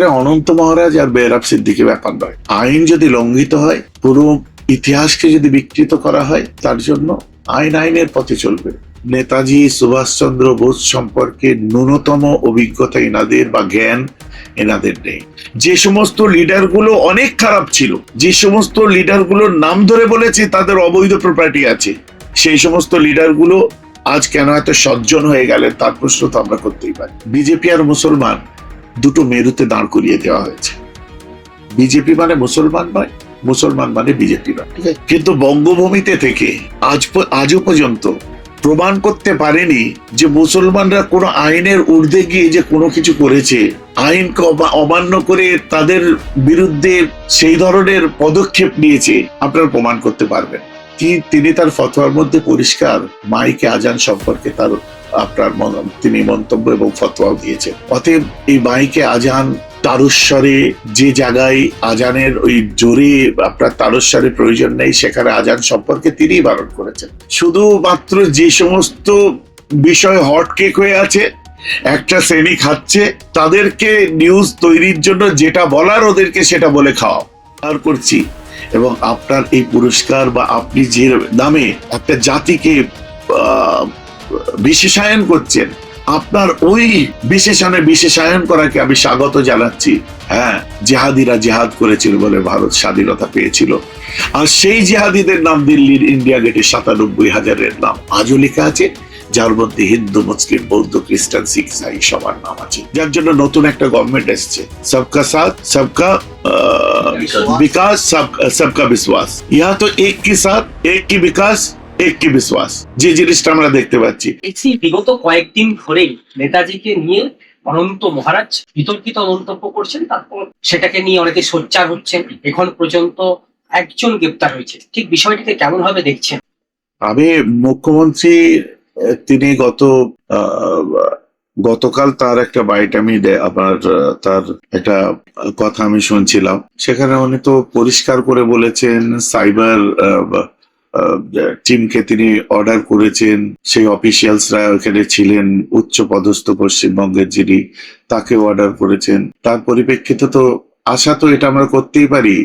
অনন্ত মহারাজ আর বেহরাব সিদ্দিকী ব্যাপার নয়। আইন যদি লঙ্ঘিত হয়, পুরো ইতিহাসকে যদি বিকৃত করা হয়, তার জন্য আইনের পথে চলবে। নেতাজি সুভাষচন্দ্র বোস সম্পর্কে ন্যূনতম অভিজ্ঞতা এনাদের বা জ্ঞান এনাদের নেই। যে সমস্ত লিডার গুলো অনেক খারাপ ছিল, যে সমস্ত লিডার গুলোর নাম ধরে বলেছে তাদের অবৈধ প্রপার্টি আছে, সেই সমস্ত লিডার গুলো আজ কেন এত সজ্জন হয়ে গেলেন তার প্রশ্ন তো আমরা করতেই পারি। বিজেপি আর মুসলমান দুটো মেরুতে দাঁড় করিয়ে দেওয়া হয়েছে। বিজেপি মানে মুসলমান নয়, মুসলমান মানে বিজেপি নয়, ঠিক আছে? কিন্তু বঙ্গভূমিতে থেকে আজও পর্যন্ত প্রমাণ করতে পারেনি যে মুসলমানরা কোনো আইনের ঊর্ধ্বে গিয়ে যে কোনো কিছু করেছে, আইনকে অমান্য করে তাদের বিরুদ্ধে সেই ধরনের পদক্ষেপ নিয়েছে। আপনারা প্রমাণ করতে পারবেন। তিনি তার ফতোয়ার মধ্যে পরিষ্কার মাইকে আজান সম্পর্কে তিনি মন্তব্য এবং ফতোয়াও দিয়েছেন। অতএব এই মাইকে আজান, তারস্বরে যে জায়গায় আজানের ওই জোরে আপনার তারস্বরের প্রয়োজন নেই, সেখানে আজান সম্পর্কে তিনি বারণ করেছেন। শুধুমাত্র যে সমস্ত বিষয় হটকেক হয়ে আছে, একটা শ্রেণী খাচ্ছে, তাদেরকে নিউজ তৈরির জন্য যেটা বলার ওদেরকে সেটা বলে খাওয়া আর করছি। এবং আপনার এই পুরস্কার বা আপনি যে নামে একটা জাতিকে বিশেষায়ন করছেন, আপনার ওই বিশেষায়ন করাকে আমি স্বাগত জানাচ্ছি। হ্যাঁ, জেহাদিরা জেহাদ করেছিল বলে ভারত স্বাধীনতা পেয়েছিল, আর সেই জেহাদিদের নাম দিল্লির ইন্ডিয়া গেটে ৯৭,০০০ নাম আজও লেখা আছে, যার মধ্যে হিন্দু, মুসলিম, বৌদ্ধ, খ্রিস্টান, শিখ, ইসাই সবার নাম আছে। যার জন্য নতুন একটা গভর্নমেন্ট এসছে, সবকা সাথ সবকা বিকাশ সবকা বিশ্বাস। ইহা তো এক কি সাথ এক কি বিকাশ এক কি বিশ্বাস, যে জিনিসটা আমরা দেখতে পাচ্ছি। বিগত কয়েকদিন ধরেই নেতাজিকে নিয়ে অনন্ত মহারাজ বিতর্কিত মন্তব্য করছেন, তারপর সেটাকে নিয়ে অনেকে সোচ্চার হচ্ছেন। এখন পর্যন্ত একজন গ্রেপ্তার হয়েছে, ঠিক বিষয়টিকে কেমন ভাবে দেখছেন? আমি মুখ্যমন্ত্রী তিনি গতকাল তার একটা বাইট আমি তার একটা কথা আমি শুনছিলাম, সেখানে উনি তো পরিষ্কার করে বলেছেন সাইবার টিমকে তিনি অর্ডার করেছেন, সেই অফিসিয়ালসরা ওখানে ছিলেন, উচ্চ পদস্থ পশ্চিমবঙ্গের যিনি, তাকে অর্ডার করেছেন। তার পরিপ্রেক্ষিতে তো আশা তো এটা আমরা করতেই পারি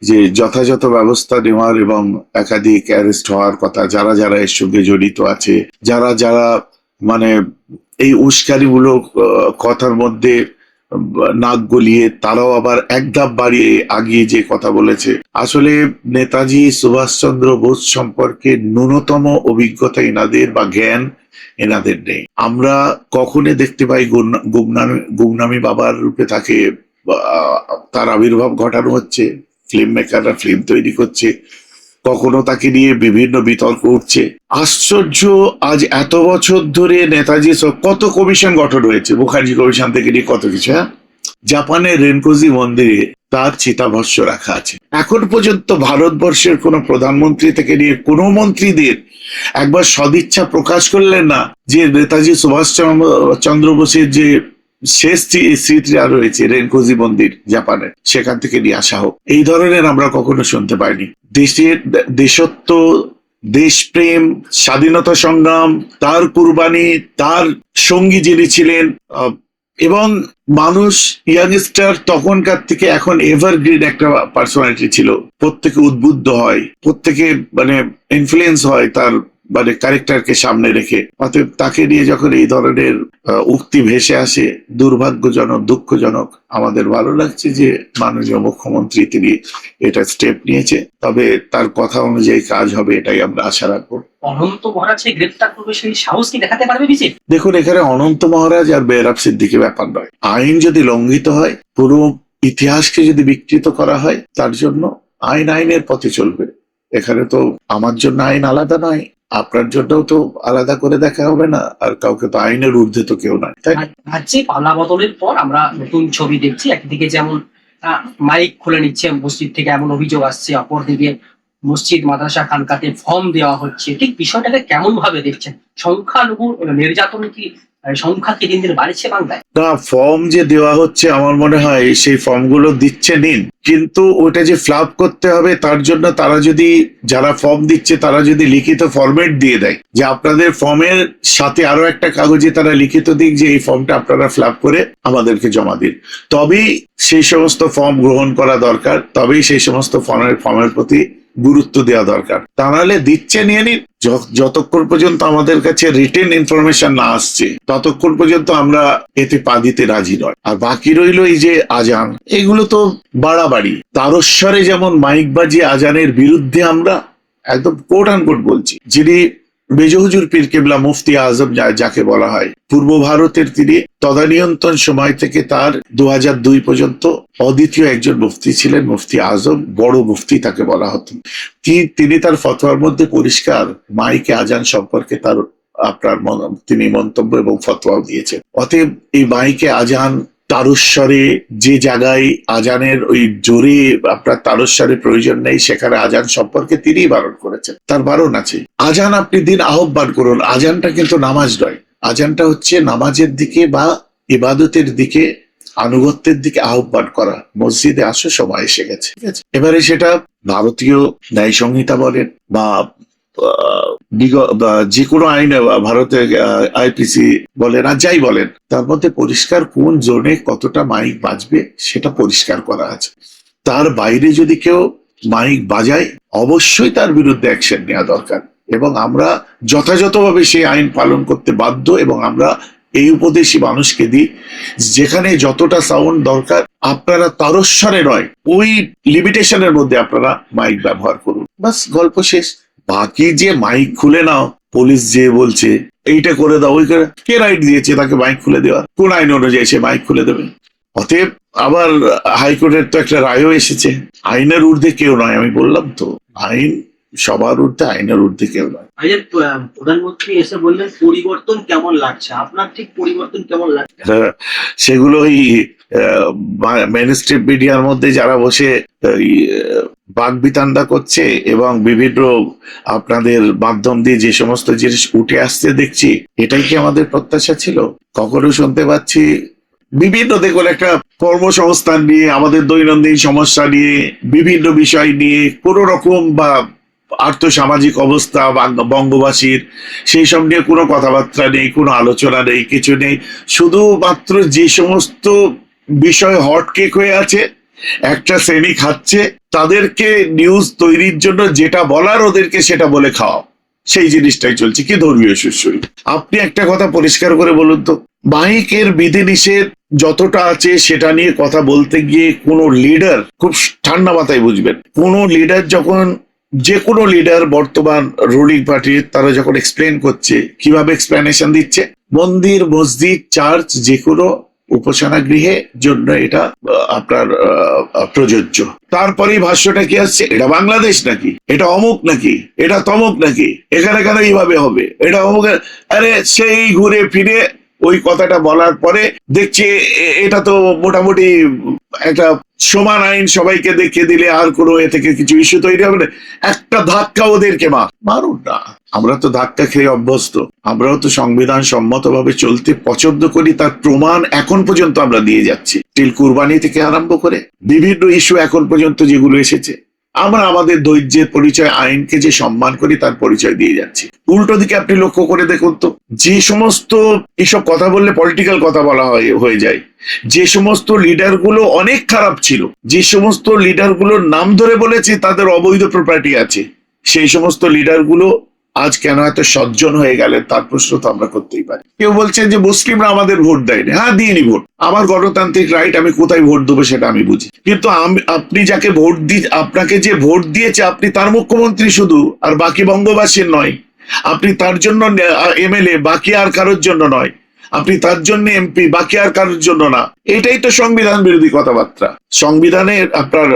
যে যথাযথ ব্যবস্থা নেওয়ার এবং একাধিক অ্যারেস্ট হওয়ার কথা, যারা যারা এর সঙ্গে জড়িত আছে, যারা যারা মানে এই উস্কানিমূলক কথার মধ্যে নাক গলিয়ে তারাও আবার এক ধাপ বাড়িয়ে আগিয়ে যে কথা বলেছে। আসলে নেতাজি সুভাষচন্দ্র বোস সম্পর্কে ন্যূনতম অভিজ্ঞতা এনাদের বা জ্ঞান এনাদের নেই। আমরা কখনই দেখতে পাই গুমনামি বাবার রূপে তাকে তার আবির্ভাব ঘটানো হচ্ছে, ফিল্ম মেকাররা ফিল্ম তৈরি করছে, কখনো তাকে নিয়ে বিভিন্ন বিতর্ক উঠছে। আশ্চর্য, আজ এত বছর ধরে নেতাজি কত কমিশন গঠন হয়েছে, মুখার্জি কমিশন থেকে নিয়ে কত কিছু। হ্যাঁ, জাপানের রেনকোজি মন্দিরে তার চিতাভস্য রাখা আছে। এখন পর্যন্ত ভারতবর্ষের কোন প্রধানমন্ত্রী থেকে নিয়ে কোনো মন্ত্রীদের একবার সদিচ্ছা প্রকাশ করলেন না যে নেতাজি সুভাষচন্দ্র বোসের যে শেষ স্মৃতিরা রয়েছে রেনকোজি মন্দির জাপানের, সেখান থেকে নিয়ে আসা হোক। এই ধরনের আমরা কখনো শুনতে পাইনি। দেশত্ব, দেশপ্রেম, স্বাধীনতা সংগ্রাম, তার কুরবানি, তার সঙ্গী যিনি ছিলেন, এবং মানুষ ইয়াংস্টার তখনকার থেকে এখন এভারগ্রিন একটা পার্সোনালিটি ছিল। প্রত্যেকে উদ্বুদ্ধ হয়, প্রত্যেকে মানে ইনফ্লুয়েন্স হয় তার মানে ক্যারেক্টারকে সামনে রেখে। অতএব তাকে নিয়ে যখন এই ধরনের উক্তি ভেসে আসে, দুর্ভাগ্যজনক, দুঃখজনক। আমাদের ভালো লাগছে যে মাননীয় মুখ্যমন্ত্রী তিনি এটা স্টেপ নিয়েছে, তবে তার কথা অনুযায়ী কাজ হবে, এটাই আমরা আশা রাখবো। অনন্ত মহারাজকে গ্রেফতার করবে সেই সাহস কি দেখাতে পারবে বিজেপি? দেখুন, এখানে অনন্ত মহারাজ আর বেহরাব সিদ্দিকী ব্যাপার নয়। আইন যদি লঙ্ঘিত হয়, পুরো ইতিহাসকে যদি বিকৃত করা হয়, তার জন্য আইনের পথে চলবে। এখানে তো আমার জন্য আইন আলাদা নয়, আপনার জন্যও তো আলাদা করে দেখা হবে না, আর কাউকে তো আইনের ঊর্ধ্বে তো কেউ নয়, তাই না? রাজ্যে পালা বদলের পর আমরা নতুন ছবি দেখছি। একদিকে যেমন মাইক খুলে নিচ্ছে মসজিদ থেকে, এমন অভিযোগ আসছে, অপরদিকে মসজিদ, মাদ্রাসা, খানকাতে ফর্ম দেওয়া হচ্ছে। ঠিক বিষয়টাকে কেমন ভাবে দেখছেন? সংখ্যালঘু নির্যাতন কি সংখ্যা কি দিন দিন বাড়ছে বাংলায়? না, ফর্ম যে দেওয়া হচ্ছে আমার মনে হয় সেই ফর্মগুলো দিচ্ছে নিন, কিন্তু ওটা যে ফ্লাপ করতে হবে তার জন্য তারা যদি, যারা ফর্ম দিচ্ছে তারা যদি লিখিত ফরম্যাট দিয়ে দেয় যে আপনাদের ফর্মের সাথে আরো একটা কাগজে তারা লিখিত দিক যে এই ফর্মটা আপনারা ফ্লাপ করে আমাদেরকে জমা দিন, তবেই সেই সমস্ত ফর্ম গ্রহণ করা দরকার, তবেই সেই সমস্ত ফর্মের প্রতি গুরুত্ব দেওয়া দরকার। তা নাহলে দিচ্ছে নিয়ে নিন, যতক্ষণ পর্যন্ত আমাদের কাছে রিটেন ইনফরমেশন না আসছে ততক্ষণ পর্যন্ত আমরা এতে পা দিতে রাজি নয়। আর বাকি রইল এই যে আজান, এগুলো তো বাড়াবাড়ি, তারস্বরে যেমন মাইক বাজিয়ে আজানের বিরুদ্ধে আমরা একদম কোট অ্যান্ড কোট বলছি। যিনি মেজ হুজুর পীর কেবলা মুফতি আজম যাকে বলা হয়, পূর্ব ভারতের তিনি তদানীন্তন সময় থেকে তার 2002 পর্যন্ত অদ্বিতীয় একজন মুফতি ছিলেন, মুফতি আজম, বড় মুফতি তাকে বলা হতো। তিনি তার ফতোয়ার মধ্যে পরিষ্কার মাইকে আজান সম্পর্কে তার তিনি মন্তব্য এবং ফতোয়াও দিয়েছেন। অতএব এই মাইকে আজান তারস্বরে, যে জায়গায় আজানের ওই জোরে আপনার তারস্বরে প্রয়োজন নেই সেখানে আজান সম্পর্কে তিনিই বারণ করেছেন, তার বারণ আছে। আজান আপনি দিন, আহ্বান করুন, আজানটা কিন্তু নামাজ নয়, আজানটা হচ্ছে নামাজের দিকে বা ইবাদতের দিকে, আনুগত্যের দিকে আহ্বান করা, মসজিদে আসো সময় এসে গেছে, ঠিক আছে। এবারে সেটা ভারতীয় ন্যায় সংহিতা বলেন বা যে কোনো আইনে, ভারতে আইপিসি বলেন আর যাই বলেন, তার মধ্যে পরিষ্কার কোন জোনে কতটা মাইক বাজবে সেটা পরিষ্কার করা আছে। তার বাইরে যদি কেউ মাইক বাজায় অবশ্যই তার বিরুদ্ধে অ্যাকশন নেওয়া দরকার, এবং আমরা যথাযথভাবে সেই আইন পালন করতে বাধ্য। এবং আমরা এই উপদেশই মানুষকে দিই, যেখানে যতটা সাউন্ড দরকার আপনারা তারস্বরে নয়, ওই লিমিটেশনের মধ্যে আপনারা মাইক ব্যবহার করুন, বাস, গল্প শেষ। বাকি যে মাইক খুলে নাও, পুলিশ যে বলছে এইটা করে দাও, ওই করে, কে রাইট দিয়েছে তাকে মাইক খুলে দেওয়া? কোন আইন অনুযায়ী সে মাইক খুলে দেবে? অতএব আবার হাইকোর্টের তো একটা রায়ও এসেছে, আইনের ঊর্ধ্বে কেউ নয়। আমি বললাম তো, আইন সবার ঊর্ধ্বে, আইনের ঊর্ধ্বে কেউ নয়। প্রধানমন্ত্রী এসে বললেন পরিবর্তন কেমন লাগছে, আপনার ঠিক পরিবর্তন কেমন লাগছে? সেগুলো ওই মেইনস্ট্রিম মিডিয়ার মধ্যে যারা বসে বাকবিতণ্ডা করছে এবং বিভিন্ন আপনাদের মাধ্যম দিয়ে যে সমস্ত জিনিস উঠে আসতে দেখছি, এটাই কি আমাদের প্রত্যাশা ছিল? কখনো শুনতে পাচ্ছি বিভিন্ন, দেখুন, একটা কর্মসংস্থান নিয়ে, আমাদের দৈনন্দিন সমস্যা নিয়ে, বিভিন্ন বিষয় নিয়ে কোন রকম বা আর্থসামাজিক অবস্থা বঙ্গবাসীর, সেই সব নিয়ে কোনো কথাবার্তা নেই, কোনো আলোচনা নেই, কিছু নেই। শুধুমাত্র যে সমস্ত বিষয় হটকেক হয়ে আছে, একটা শ্রেণী খাচ্ছে, তাদেরকে নিউজ তৈরির জন্য যেটা বলার ওদেরকে সেটা বলে খাওয়া, সেই জিনিসটাই চলছে। কি ধর্মীয় সুশ্রী! আপনি একটা কথা পরিষ্কার করে বলুন তো, মাইকের বিধিনিষেধ যতটা আছে সেটা নিয়ে কথা বলতে গিয়ে কোনো লিডার, খুব ঠান্ডা মাথায় বুঝবেন, কোনো লিডার যখন, যে কোনো লিডার বর্তমান রুলিং পার্টির, তারা যখন এক্সপ্লেন করছে, কিভাবে এক্সপ্লেনেশন দিচ্ছে, মন্দির, মসজিদ, চার্চ, যে কোনো উপাসনা গৃহে জন্য এটা আপনার প্রযোজ্য। তারপরেই ভাষ্যটা কি আসছে, এটা বাংলাদেশ নাকি, এটা অমুক নাকি, এটা তমুক নাকি, এখানে কেন এইভাবে হবে, এটা অমুক। আরে সেই ঘুরে ফিরে ওই কথাটা বলার পরে দেখছি এটা তো মোটামুটি একটা সমান আইন সবাইকে দেখিয়ে দিলে আর কোনো এ থেকে কিছু ইস্যু তৈরি হবে না। একটা ধাক্কা ওদেরকে মারুন না। আমরা তো ধাক্কা খেয়ে অভ্যস্ত, আমরাও তো সংবিধান সম্মতভাবে চলতে পছন্দ করি, তার প্রমাণ এখন পর্যন্ত আমরা দিয়ে যাচ্ছি। টিল কুরবানি থেকে আরম্ভ করে বিভিন্ন ইস্যু এখন পর্যন্ত যেগুলো এসেছে, আমরা আমাদের ধৈর্যের পরিচয়, আইনকে যে সম্মান করি তার পরিচয় দিয়ে যাচ্ছি। উল্টো দিকে আপনি লক্ষ্য করে দেখুন তো, যে সমস্ত এসব কথা বললে পলিটিক্যাল কথা বলা হয়ে যায়, যে সমস্ত লিডার গুলো অনেক খারাপ ছিল, যে সমস্ত লিডার গুলোর নাম ধরে বলেছে তাদের অবৈধ প্রপার্টি আছে, সেই সমস্ত লিডার গুলো আজ কেন এত সজ্জন হয়ে গেলেন তার প্রশ্ন তো আমরা করতেই পারি। কেউ বলছেন যে মুসলিমরা আমাদের ভোট দেয়নি, হ্যাঁ দিইনি ভোট, আমার গণতান্ত্রিক রাইট, আমি কোথায় ভোট দেবো সেটা আমি বুঝি। কিন্তু আপনি যাকে ভোট আপনাকে যে ভোট দিয়েছে, আপনি তার মুখ্যমন্ত্রী শুধু, আর বাকি বঙ্গবাসীর নয়। আপনি তার জন্য এমএলএ, বাকি আর কারোর জন্য নয়। আপনি তার জন্য এমপি, বাকি আর কারোর জন্য না। এটাই তো সংবিধান বিরোধী কথাবার্তা। সংবিধানের আপনার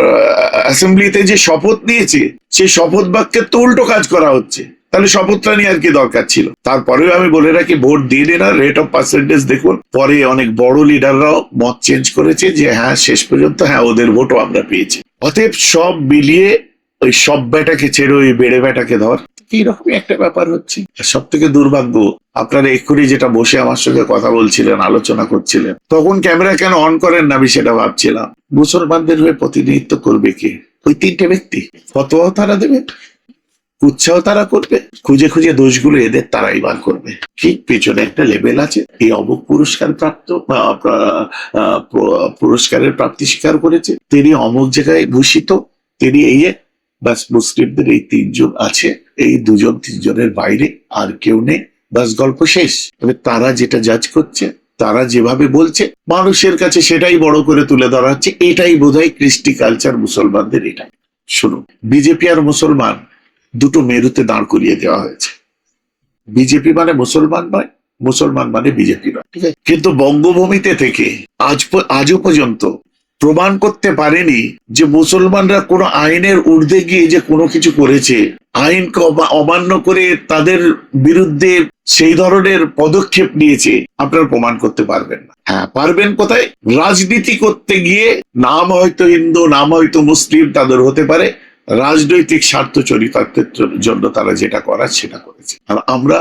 অ্যাসেম্বলিতে যে শপথ নিয়েছে, সেই শপথ বাক্যের তো উল্টো কাজ করা হচ্ছে। তাহলে শপথটা নিয়ে আর কি দরকার ছিল? তারপরেও আমি বলে রাখি, ভোট দিয়ে না, রেট অফ পার্সেন্টেজ দেখুন। পরে অনেক বড় লিডাররাও মত চেঞ্জ করেছে যে হ্যাঁ, শেষ পর্যন্ত হ্যাঁ, ওদের ভোটও আমরা পেয়েছি। অতএব সব মিলিয়ে ওই সব বেটাকে ছেড়ে ওই বেড়ে বেটাকে ধর, একই রকমই একটা ব্যাপার হচ্ছে। সব থেকে দুর্ভাগ্য, আপনারা এক্ষুনি যেটা বসে আমার সঙ্গে কথা বলছিলেন, আলোচনা করছিলেন, তখন ক্যামেরা কেন অন করেন না আমি সেটা ভাবছিলাম। মুসলমানদের হয়ে প্রতিনিধিত্ব করবে কে? ওই তিনটে ব্যক্তি। ফতোয়াও তারা দেবে, উৎসাহ তারা করবে, খুঁজে খুঁজে দোষগুলো এদের তারাই বার করবে। ঠিক পেছনে একটা লেভেল আছে, এই অমুক পুরস্কার প্রাপ্ত পুরস্কারের প্রাপ্তি স্বীকার করেছে, তিনি অমুক জায়গায় ভূষিত, তিনি এই বাস মুসলিমদের এই তিনজন আছে, এই দুজন তিনজনের বাইরে আর কেউ নেই, বাস গল্প শেষ। তবে তারা যেটা জাজ করছে, তারা যেভাবে বলছে, মানুষের কাছে সেটাই বড় করে তুলে ধরা হচ্ছে। এটাই বোধহয় কৃষ্টি কালচার মুসলমানদের। এটাই শুনুন, বিজেপি আর মুসলমান দুটো মেরুতে দাঁড় করিয়ে দেওয়া হয়েছে। বিজেপি মানে মুসলমান নয়, মুসলমান মানে বিজেপি নয়, ঠিক আছে? কিন্তু বঙ্গভূমিতে থেকে আজও পর্যন্ত প্রমাণ করতে পারেনি যে মুসলমানরা কোনো আইনের ঊর্ধ্বে গিয়ে যে কোনো কিছু করেছে, আইনকে অমান্য করে তাদের বিরুদ্ধে সেই ধরনের পদক্ষেপ নিয়েছে। আপনারা প্রমাণ করতে পারবেন না। হ্যাঁ, পারবেন কোথায়? রাজনীতি করতে গিয়ে নাম হয়তো হিন্দু, নাম হয়তো মুসলিম তাদের হতে পারে, রাজনৈতিক স্বার্থ চরিতার্থের জন্য তারা যেটা করার সেটা করেছে। আর আমরা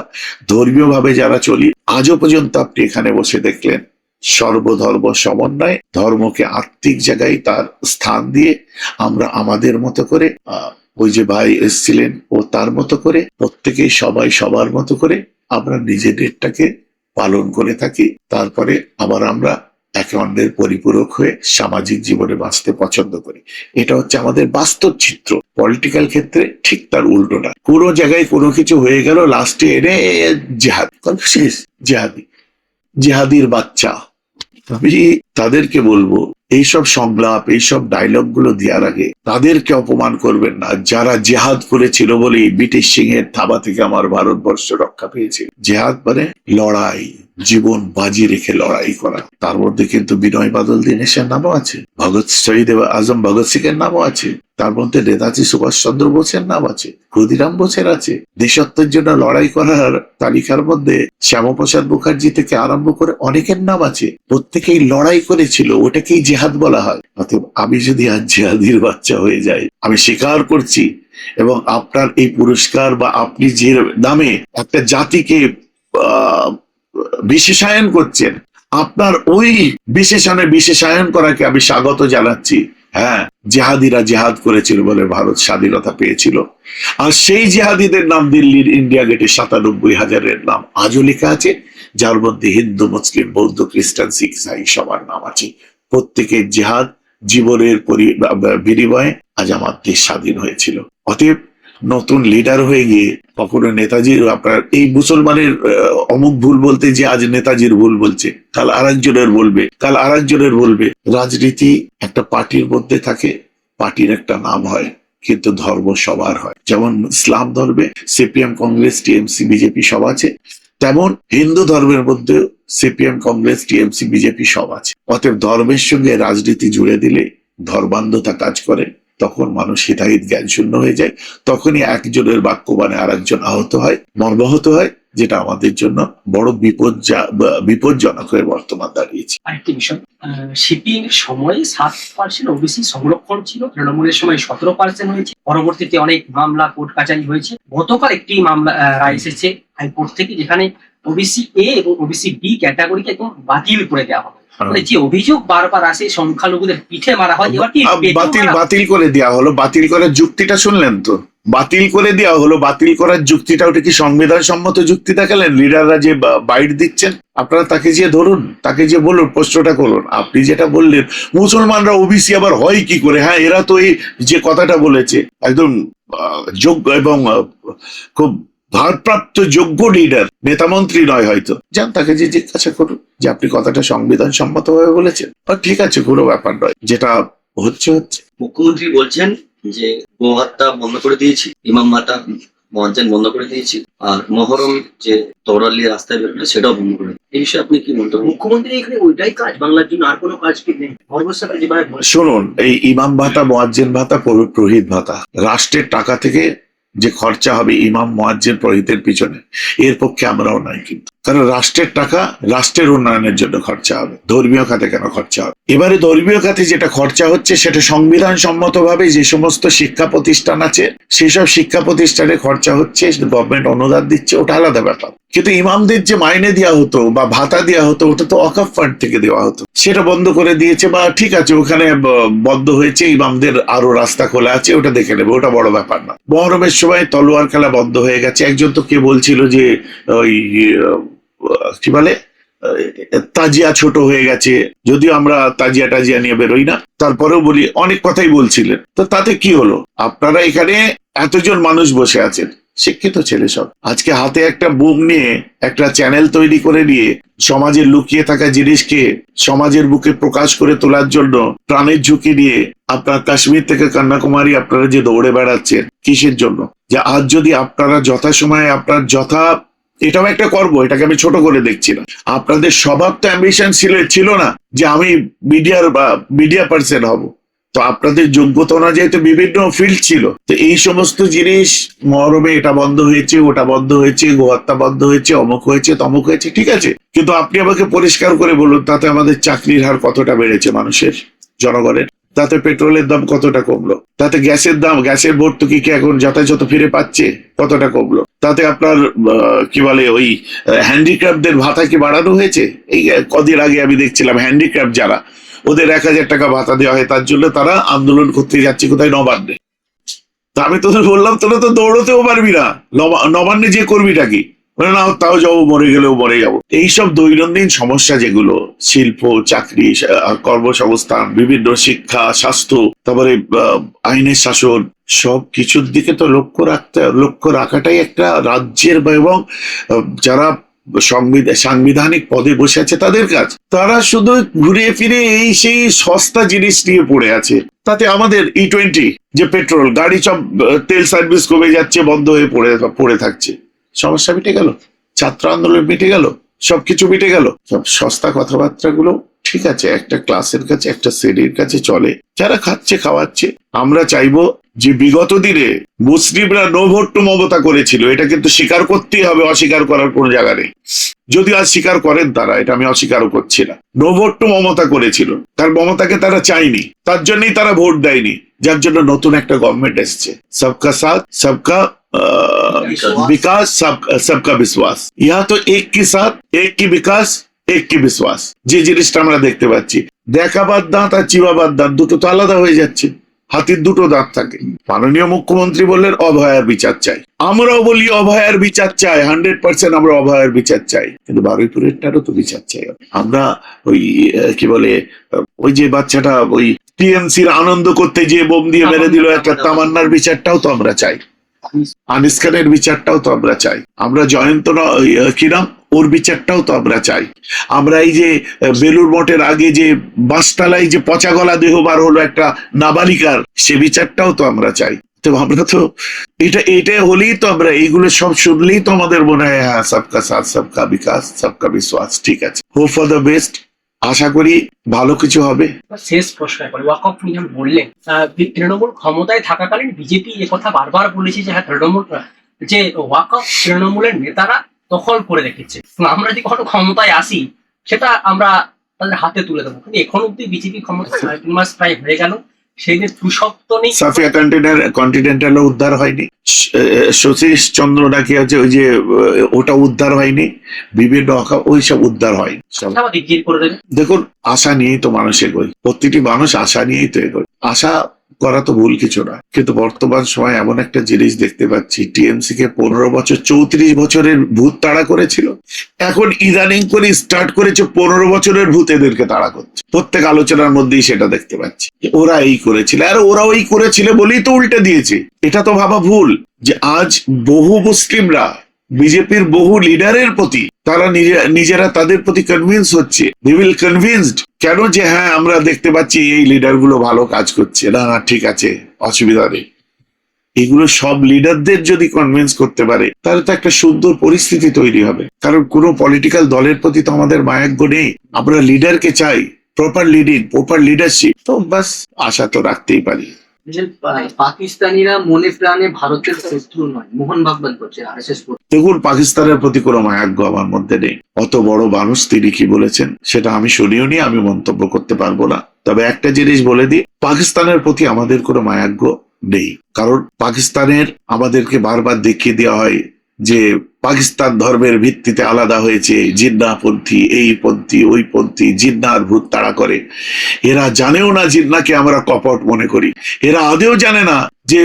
ধর্মীয় ভাবে যারা চলি, আজও পর্যন্ত আপনি এখানে বসে দেখলেন সর্বধর্ম সমন্বয়, ধর্মকে আত্মিক জায়গায় তার স্থান দিয়ে আমরা আমাদের মতো করে, ওই যে ভাই এসেছিলেন ও তার মতো করে, প্রত্যেকেই সবাই সবার মতো করে আমরা নিজেদেরটাকে পালন করে থাকি। তারপরে আবার আমরা একে অন্যের পরিপূরক হয়ে সামাজিক জীবনে বাঁচতে পছন্দ করি। এটা হচ্ছে আমাদের বাস্তব চিত্র। পলিটিক্যাল ক্ষেত্রে ঠিক তার উল্টোটা। কোনো জায়গায় কোনো কিছু হয়ে গেল, লাস্টে এনে জেহাদ, শেষ জেহাদির বাচ্চা। আমি তাদেরকে বলবো, এইসব সংলাপ, এইসব ডায়লগ গুলো দেওয়ার আগে তাদেরকে অপমান করবেন না, যারা জেহাদ করেছিল বলেই ব্রিটিশ সিংহের থাবা থেকে আমার ভারতবর্ষ রক্ষা পেয়েছে। জেহাদ মানে লড়াই, জীবন বাজি রেখে লড়াই করা। তার মধ্যে কিন্তু বিনয় বাদল দীনেশের নামও আছে, শহীদ আজম ভগৎ সিং এর নামও আছে, তার মধ্যে নেতাজি সুভাষ চন্দ্র বোসের নাম আছে, ক্ষুদিরাম বোসের আছে। দেশত্বের জন্য লড়াই করার তালিকার মধ্যে শ্যামাপ্রসাদ মুখার্জি থেকে আরম্ভ করে অনেকের নাম আছে। প্রত্যেকেই লড়াই করেছিল, ওটাকেই জেহাদ বলা হয়। অতএব আমি যদি আজ জেহাদির বাচ্চা হয়ে যাই, আমি স্বীকার করছি, এবং আপনার এই পুরস্কার বা আপনি যে নামে একটা জাতিকে বিশেষায়ন করছেন, আপনার ওই বিশেষায়ন করাকে আমি স্বাগত জানাচ্ছি। হ্যাঁ, জেহাদিরা জেহাদ করেছিল বলে ভারত স্বাধীনতা পেয়েছিল। আর সেই জেহাদিদের নাম দিল্লির ইন্ডিয়া গেটে ৯৭,০০০ নাম আজও লেখা আছে, যার মধ্যে হিন্দু, মুসলিম, বৌদ্ধ, খ্রিস্টান, শিখ, ইসাই সবার নাম আছে। প্রত্যেকের জেহাদ জীবনের বিনিময়ে আজ আমার দেশ স্বাধীন হয়েছিল। অতএব নতুন লিডার হয়ে গিয়ে কখনো নেতাজির, আপনার এই মুসলমানের অমুক ভুল বলতে যে আজ নেতাজির ভুল বলছে, কাল আরেকজনের বলবে। রাজনীতি একটা পার্টির মধ্যে থাকে, পার্টির একটা নাম হয়, কিন্তু ধর্ম সবার হয়। যেমন ইসলাম ধর্মে সিপিএম, কংগ্রেস, টিএমসি, বিজেপি সব আছে, তেমন হিন্দু ধর্মের মধ্যে সিপিএম, কংগ্রেস, টিএমসি, বিজেপি সব আছে। অতএব ধর্মের সঙ্গে রাজনীতি জুড়ে দিলে ধর্মান্ধতা কাজ করে, তখন মানুষ হিতাহিত জ্ঞান শূন্য হয়ে যায়। তখনই একজনের বাক্যবাণে আর একজন আহত হয়, মর্মাহত হয়, যেটা আমাদের জন্য বড় বিপজ্জনক হয়ে বর্তমান দাঁড়িয়েছে। আরেকটি বিষয়, সিপিএম এর সময় 7% ওবিসি সংরক্ষণ ছিল, তৃণমূলের সময় 17% হয়েছে। পরবর্তীতে অনেক মামলা, কোর্ট কাচারি হয়েছে। গতকাল একটি মামলা রায় এসেছে হাইকোর্ট থেকে, যেখানে ওবিসি এ এবং ওবিসি বি ক্যাটাগরিকে একদম বাতিল করে দেওয়া হবে। মানে যে অভিযোগ বারবার আসে সংখ্যালঘুদের পিঠে মারা হয়, এবার কি বাতিল করে দেওয়া হলো? বাতিল করার যুক্তিটা শুনলেন তো? বাতিল করে দেওয়া হলো, বাতিল করার যুক্তিটা ওটা কি সংবিধান সম্মত যুক্তি দেখালেন? লিডাররা যে বাইট দিচ্ছেন, আপনারা তাকে যে ধরুন, তাকে যে বলুন, প্রশ্নটা করুন। আপনি যেটা বললেন মুসলমানরা ওবিসি আবার হয় কি করে, হ্যাঁ এরা তো এই যে কথাটা বলেছে একদম যোগ্য এবং খুব ভারপ্রাপ্ত যোগ্য লিডার, নেতা মন্ত্রী নয় হয়তো, যান তাকে যে জিজ্ঞাসা করুন যে আপনি কথাটা সংবিধান সম্মত ভাবে বলেছেন। ঠিক আছে, কোনো ব্যাপার নয়, যেটা হচ্ছে। মুখ্যমন্ত্রী বলছেন যে গো হত্যা বন্ধ করে দিয়েছি, ইমাম ভাতা মহাজ্জান বন্ধ করে দিয়েছি, আর মহরম যে তৌরালি রাস্তায় বেরোলে সেটাও বন্ধ করে। এই বিষয়ে আপনি কি মন্তব্য? মুখ্যমন্ত্রী এখানে ওইটাই কাজ, বাংলার জন্য আর কোনো কাজ কি নেই? শুনুন, এই ইমাম ভাতা, মুয়াজ্জিন ভাতা, পুরোহিত ভাতা রাষ্ট্রের টাকা থেকে যে খরচা হবে ইমাম, মুয়াজ্জিন, পুরোহিতের পিছনে, এর পক্ষে আমরাও নাই। কিন্তু কারণ রাষ্ট্রের টাকা রাষ্ট্রের উন্নয়নের জন্য খরচা হবে, ধর্মীয় খাতে কেন খরচা হবে? এবারে ধর্মীয় খাতে যেটা খরচা হচ্ছে সেটা সংবিধান সম্মতভাবে যে সমস্ত শিক্ষা প্রতিষ্ঠান আছে সেসব শিক্ষা প্রতিষ্ঠানে খরচা হচ্ছে, গভর্নমেন্ট অনুদান দিচ্ছে, ওটা আলাদা ব্যাপার। কিন্তু ইমামদের যে মাইনে দেওয়া হতো বা ভাতা দেওয়া হতো ওটা তো ওয়াকফ ফান্ড থেকে দেওয়া হতো, সেটা বন্ধ করে দিয়েছে। বা ঠিক আছে, ওখানে বন্ধ হয়েছে, ইমামদের আরো রাস্তা খোলা আছে, ওটা দেখে নেবে, ওটা বড় ব্যাপার না। মহরমের সময় তলোয়ার খেলা বন্ধ হয়ে গেছে। একজন তো কে বলছিল যে ওই কি বলে তাজিয়া ছোট হয়ে গেছে, যদিও আমরা তাজিয়া টাজিয়া নিয়ে বেরোই না, তারপরেও বলি অনেক কথাই বলছিলেন। তো তাতে কি হলো? আপনারা এখানে এতজন মানুষ বসে আছেন, শিক্ষিত ছেলে সব, আজকে হাতে একটা বুক নিয়ে একটা চ্যানেল তৈরি করে নিয়ে সমাজের লুকিয়ে থাকা জিনিসকে সমাজের বুকে প্রকাশ করে তোলার জন্য প্রাণের ঝুঁকি নিয়ে আপনার কাশ্মীর থেকে কন্যাকুমারী আপনারা যে দৌড়ে বেড়াচ্ছেন, কিসের জন্য? যে আজ যদি আপনারা যথাসময়ে আপনার এটাও একটা কর্ম, এটাকে আমি ছোট করে দেখছি না। আপনাদের স্বভাব তো অ্যাম্বিশন ছিল না যে আমি মিডিয়া পার্সন হব, তো আপনাদের যোগ্যতা অনুযায়ী তো বিভিন্ন ফিল্ড ছিল। তো এই সমস্ত জিনিস মহরমে এটা বন্ধ হয়েছে, ওটা বন্ধ হয়েছে, গোহত্যা বন্ধ হয়েছে, অমুক হয়েছে, তমুক হয়েছে, ঠিক আছে, কিন্তু আপনি আমাকে পরিষ্কার করে বলুন তাতে আমাদের চাকরির হার কতটা বেড়েছে মানুষের, জনগণের? তাতে পেট্রোলের দাম কতটা কমলো? তাতে গ্যাসের ভর্তুকি কি এখন যথাযথ ফিরে পাচ্ছে? কতটা কমলো? তাতে আপনার কি বলে ওই হ্যান্ডিক্রাফটদের ভাতা কি বাড়ানো হয়েছে? এই কদিন আগে আমি দেখছিলাম হ্যান্ডিক্রাফট যারা, ওদের 1000 টাকা ভাতা দেওয়া হয়, তার জন্য তারা আন্দোলন করতে যাচ্ছে কোথায়? নবান্নে। তা আমি তোদের বললাম তোরা তো দৌড়তেও পারবি না, নবান্নে যে করবিটা কি? না, তাও যাবো, মরে গেলেও মরে যাবো। এইসব দৈনন্দিন সমস্যা যেগুলো শিল্প, চাকরি, কর্মসংস্থান, বিভিন্ন শিক্ষা, স্বাস্থ্য, তারপরে আইনের শাসন, সব কিছুর দিকে তো লক্ষ্য রাখাটাই একটা রাজ্যের এবং যারা সাংবিধানিক পদে বসে আছে তাদের কাজ। তারা শুধু ঘুরে ফিরে এই সেই সস্তা জিনিস নিয়ে পড়ে আছে। তাতে আমাদের E20 যে পেট্রোল গাড়ি, সব তেল সার্ভিস কমে যাচ্ছে, বন্ধ হয়ে পড়ে থাকছে, সমস্যা মিটে গেল, ছাত্র আন্দোলন মিটে গেল, সবকিছু মিটে গেল। সব সস্তা কথাবার্তা গুলো ঠিক আছে, একটা ক্লাসের কাছে, একটা শ্রেণীর কাছে চলে, যারা খাচ্ছে খাওয়াচ্ছে। আমরা চাইবো যে বিগত দিনে মুসলিমরা নো ভোট টু মমতা করেছিল, এটা কিন্তু স্বীকার করতেই হবে, অস্বীকার করার কোনো জায়গা নেই। যদি আজ স্বীকার করেন তারা, এটা আমি অস্বীকারও করছি না, নো ভোট টু মমতা করেছিল, কারণ মমতাকে তারা চায়নি, তার জন্যই তারা ভোট দেয়নি, যার জন্য নতুন একটা গভর্নমেন্ট এসছে, সবকা সাথ সবকা विकास सबका विश्वास। यहाँ तो एक की साथ एक की विकास एक की विश्वास, যে জিনিসটা আমরা দেখতে পাচ্ছি। দেখাবাদ দাঁত আর চিবাবাদ দাঁত দুটো তো আলাদা হয়ে যাচ্ছে, হাতির দুটো দাঁত থাকে। মাননীয় মুখ্যমন্ত্রী বললেন অভয়ার বিচার চাই, আমরাও বলি অভয়ার বিচার চাই, 100% আমরা অভয়ার বিচার চাই, কিন্তু বারুইপুরেরটারও তো বিচার চাই। আমরা ওই কি বলে ওই যে বাচ্চাটা ওই টিএমসির আনন্দ করতে যে বোম দিয়ে মেরে দিল একটা, তামান্নার বিচারটাও তো আমরা চাই, আনিস খানের বিচারটাও তো আমরা চাই, আমরা জয়ন্ত কিরাম ওর বিচারটাও তো আমরা চাই। আমরা এই যে বেলুর মঠের আগে যে বাঁশতলায় যে পচা গলা দেহ বার হলো একটা নাবালিকার, সে বিচারটাও তো আমরা চাই। তো আমরা তো এটা হলেই তো আমরা এইগুলো সব শুনলেই তো আমাদের মনে হয় হ্যাঁ, সবকা সাথ সবকা বিকাশ সবকা বিশ্বাস, ঠিক আছে, হোপ ফর দ্য বেস্ট, আশা করি ভালো কিছু হবে। শেষ প্রশ্ন করে ওয়াকফ নিয়ে বললেন, তৃণমূল ক্ষমতায় থাকাকালীন বিজেপি কথা বারবার বলেছে যে হ্যাঁ তৃণমূল, যে ওয়াকফ তৃণমূলের নেতারা দখল করে রেখেছে, আমরা যদি কখনো ক্ষমতায় আসি সেটা আমরা তাদের হাতে তুলে দেবো। কিন্তু এখন অব্দি বিজেপি ক্ষমতায় 2 মাস প্রায় হয়ে গেল, সেই যে সুশব্দ নেই। সাফিয়া কন্টিনেন্টাল উদ্ধার হয়নি, সতীশ চন্দ্র নাকি আছে ওই যে ওটা উদ্ধার হয়নি, বিভিন্ন ওইসব উদ্ধার হয়নি। দেখুন, আশা নিয়েই তো মানুষ এগোয়, প্রতিটি মানুষ আশা নিয়েই তো এগোয়, আশা করা তো ভুল কিছু না। কিন্তু বর্তমান সময় এমন একটা জিনিস দেখতে পাচ্ছি, টিএমসি কে 15 বছর 34 বছরের ভূত তাড়া করেছিল, এখন ইদানিং করে স্টার্ট করেছে 15 বছরের ভূত এদেরকে তাড়া করছে। প্রত্যেক আলোচনার মধ্যেই সেটা দেখতে পাচ্ছি, ওরা এই করেছিল, আর ওরা ওই করেছিল বলেই তো উল্টে দিয়েছে। এটা তো ভাবা ভুল যে আজ বহু মুসলিমরা বিজেপির বহু লিডারের প্রতি তারা নিজেরা তাদের প্রতি কনভিন্স হচ্ছে, দে উইল কনভিন্সড কেন যে হ্যাঁ আমরা দেখতে পাচ্ছি এই লিডার গুলো ভালো কাজ করছে, না ঠিক আছে, অসুবিধা নেই। এগুলো সব লিডারদের যদি কনভিন্স করতে পারে তাহলে তো একটা সুন্দর পরিস্থিতি তৈরি হবে। কারণ কোনো পলিটিক্যাল দলের প্রতি তো আমাদের মায়াজ্ঞ নেই, আমরা লিডারকে চাই, প্রপার লিডিং, প্রপার লিডারশিপ। তো বাস আশা তো রাখতেই পারি। পাকিস্তানিরা মনে প্রাণে ভারতের শত্রু নয়, মোহন ভাগবত করছে RSS দেখুন, পাকিস্তানের প্রতি কোনো মায়াজ্ঞ আমার মধ্যে নেই। অত বড় মানুষ, তিনি কি বলেছেন সেটা আমি শুনিও নি, আমি মন্তব্য করতে পারবো না। তবে একটা জিনিস বলে দিই, পাকিস্তানের প্রতি আমাদের কোনো মায়াজ্ঞ নেই। কারণ পাকিস্তানের আমাদেরকে বারবার দেখিয়ে দেওয়া হয় যে পাকিস্তান ধর্মের ভিত্তিতে আলাদা হয়েছে, জিন্নাপন্থী, এই পন্থী ওই পন্থী, জিন্নার ভূত তাড়া করে। এরা জানেও না জিন্নাকে আমরা কপট মনে করি। এরা আদেও জানে না যে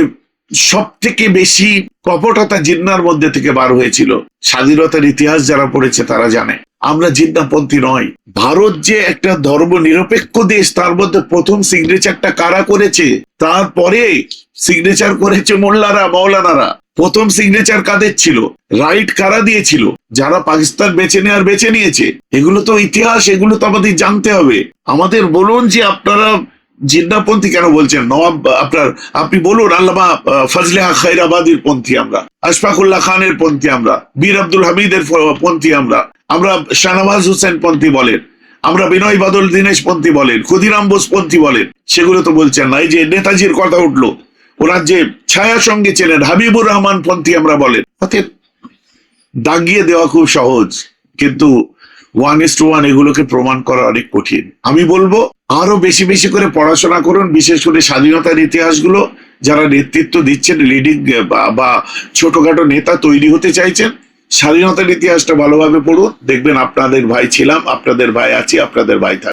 সব থেকে বেশি কপটতা জিন্নার মধ্যে থেকে বার হয়েছিল। স্বাধীনতার ইতিহাস যারা পড়েছে তারা জানে আমরা জিন্নাপন্থী নয়। ভারত যে একটা ধর্ম নিরপেক্ষ দেশ, তার মধ্যে প্রথম সিগনেচারটা কারা করেছে, তারপরে সিগনেচার করেছে মোল্লারা, মৌলানারা। প্রথম সিগনেচার কাদের ছিল, রাইট কারা দিয়েছিল, যারা পাকিস্তান বেছে নিয়েছে। এগুলো তো ইতিহাস, এগুলো তো আমাদের জানতে হবে। আমাদের বলুন যে আপনারা জিন্নাপন্থী কেন বলছেন? নবাব আপনি বলুন, আল্লামা ফজলে হক খায়রাবাদীর পন্থী আমরা, আশফাকুল্লাহ খানের পন্থী আমরা, বীর আব্দুল হামিদের পন্থী আমরা শাহনওয়াজ হোসেন পন্থী বলেন, আমরা বিনয় বাদল দীনেশ পন্থী বলেন, ক্ষুদিরাম বোস পন্থী বলেন, সেগুলো তো বলছেন না। এই যে নেতাজির কথা উঠলো, ওনার যে ছায়া সঙ্গে ছিলেন হাবিবুর রহমান পন্থী আমরা বলেন। অতএব দাগিয়ে দেওয়া খুব সহজ, কিন্তু 1:1 এগুলোকে প্রমাণ করা অনেক কঠিন। আমি বলবো আরো বেশি বেশি করে পড়াশোনা করুন, বিশেষ করে স্বাধীনতার ইতিহাসগুলো। যারা নেতৃত্ব দিচ্ছেন, লিডিং বা ছোটখাটো নেতা তৈরি হতে চাইছেন, স্বাধীনতার ইতিহাসটা ভালোভাবে পড়ুন। দেখবেন আপনাদের ভাই ছিলাম, আপনাদের ভাই আছি, আপনাদের ভাই থাকবে।